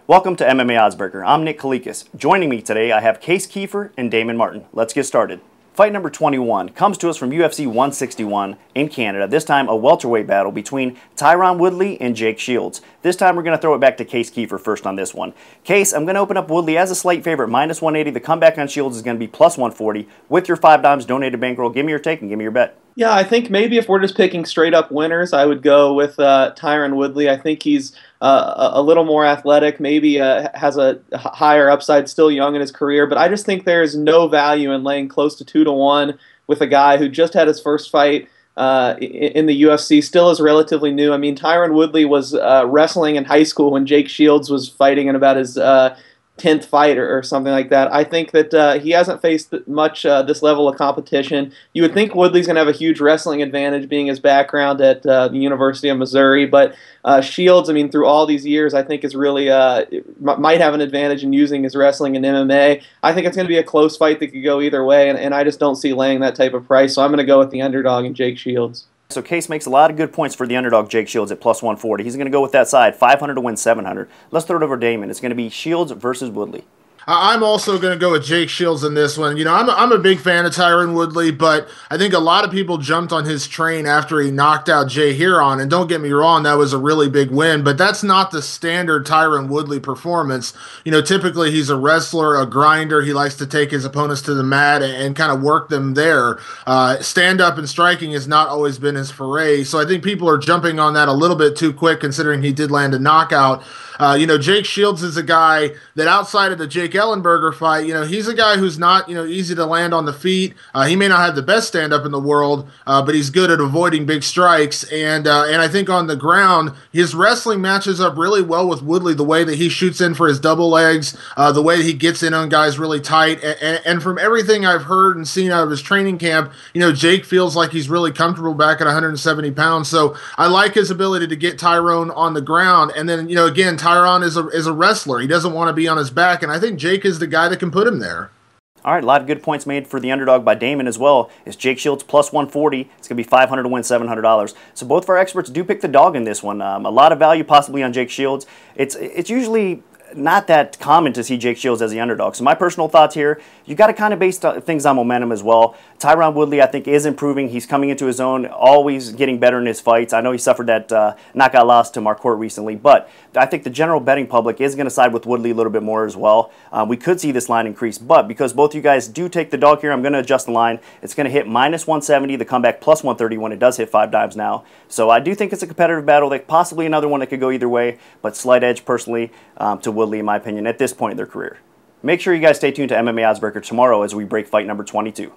Welcome to MMA Oddsmaker. I'm Nick Kalikas. Joining me today, I have Keefer and Damon Martin. Let's get started. Fight number 21 comes to us from UFC 161 in Canada. This time, a welterweight battle between Tyron Woodley and Jake Shields. This time, we're going to throw it back to Keefer first on this one. I'm going to open up Woodley as a slight favorite, minus 180. The comeback on Shields is going to be plus 140. With your $5 donated bankroll, give me your take and give me your bet. Yeah, I think maybe if we're just picking straight up winners, I would go with Tyron Woodley. I think he's a little more athletic, maybe has a higher upside, still young in his career. But I just think there is no value in laying close to 2-1 with a guy who just had his first fight in the UFC, still is relatively new. I mean, Tyron Woodley was wrestling in high school when Jake Shields was fighting in about his 10th fight or something like that. I think that he hasn't faced much this level of competition. You would think Woodley's going to have a huge wrestling advantage being his background at the University of Missouri, but Shields, I mean, through all these years, I think is really might have an advantage in using his wrestling in MMA. I think it's going to be a close fight that could go either way, and I just don't see laying that type of price, so I'm going to go with the underdog in Jake Shields. So Case makes a lot of good points for the underdog Jake Shields at plus 140. He's going to go with that side, 500 to win 700. Let's throw it over to Damon. It's going to be Shields versus Woodley. I'm also going to go with Jake Shields in this one. You know, I'm a big fan of Tyron Woodley, but I think a lot of people jumped on his train after he knocked out Jay Huron. And don't get me wrong, that was a really big win, but that's not the standard Tyron Woodley performance. You know, typically he's a wrestler, a grinder. He likes to take his opponents to the mat and kind of work them there. Stand-up and striking has not always been his foray. So I think people are jumping on that a little bit too quick considering he did land a knockout. You know, Jake Shields is a guy that outside of the Jake Ellenberger fight, you know, he's a guy who's not, you know, easy to land on the feet. He may not have the best stand-up in the world, but he's good at avoiding big strikes. And I think on the ground, his wrestling matches up really well with Woodley, the way that he shoots in for his double legs, the way that he gets in on guys really tight. And from everything I've heard and seen out of his training camp, you know, Jake feels like he's really comfortable back at 170 pounds. So I like his ability to get Tyrone on the ground. And then, you know, again, Tyron is a wrestler. He doesn't want to be on his back, and I think Jake is the guy that can put him there. All right, a lot of good points made for the underdog by Damon as well. It's Jake Shields plus 140. It's going to be 500 to win $700. So both of our experts do pick the dog in this one. A lot of value possibly on Jake Shields. It's usually not that common to see Jake Shields as the underdog. So my personal thoughts here, you got to kind of base things on momentum as well. Tyron Woodley, I think, is improving. He's coming into his own, always getting better in his fights. I know he suffered that knockout loss to Marcourt recently, but I think the general betting public is going to side with Woodley a little bit more as well. We could see this line increase, but because both you guys do take the dog here, I'm going to adjust the line. It's going to hit minus 170, the comeback plus 130 when it does hit 5 dimes now. So I do think it's a competitive battle. Like possibly another one that could go either way, but slight edge personally to Woodley in my opinion at this point in their career. Make sure you guys stay tuned to MMA Oddsmaker tomorrow as we break fight number 22.